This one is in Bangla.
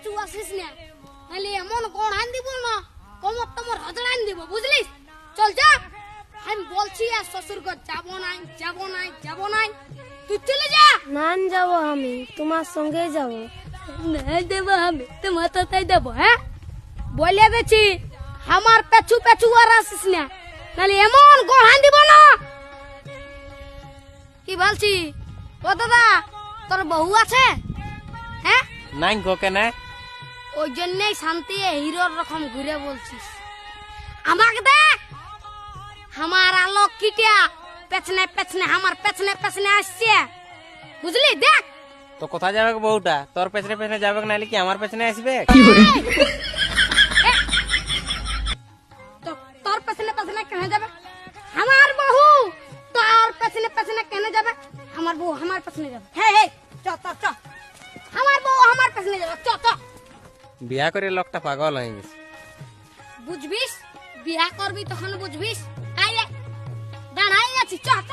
পেছু আসিস না, নাহলে এমন গড় আন দিব না, কোমর তোমার হজড়ান দিব, বুঝলিস? চল যা, আমি বলছি আর শ্বশুর ঘর যাবো নাই, যাবো নাই, যাবো নাই, তুই চলে যা। না যাবো, আমি তোমার সঙ্গে যাবো। নাই দেবো আমি, তোমার তাই দেবো। হ্যাঁ বলে দিচ্ছি, আমার পেছু পেছু আর আসিস না, নাহলে এমন গড় আন দিব না। কি বলছি? ও দাদা, তোর বউ আছে? হ্যাঁ নাই গো কেন? ওই জন্যই শান্তি হিরোর রকম ঘুরে বলছিস। আমাকে দেখ, আমার আলোক কিটিয়া পেছনে পেছনে, আমার পেছনে পেছনে আসছে, বুঝলি? দেখ তো কোথায় যাবে বউটা? তোর পেছনে পেছনে যাবে নাহলে কি আমার পেছনে আসবে? তোর পেছনে পেছনে কেন যাবে? আমার বউ তোর পেছনে পেছনে কেন যাবে? আমার বউ আমার পেছনে যাবে। হে চ চ চ, আমার বউ আমার পেছনে যাবে, চ চ। বিয়া করে লোকটা পাগল হয়ে গেছে। বুঝবিস, বিয়া করবি তখন বুঝবিস। আয় দাঁড়াই আছি, চ চ।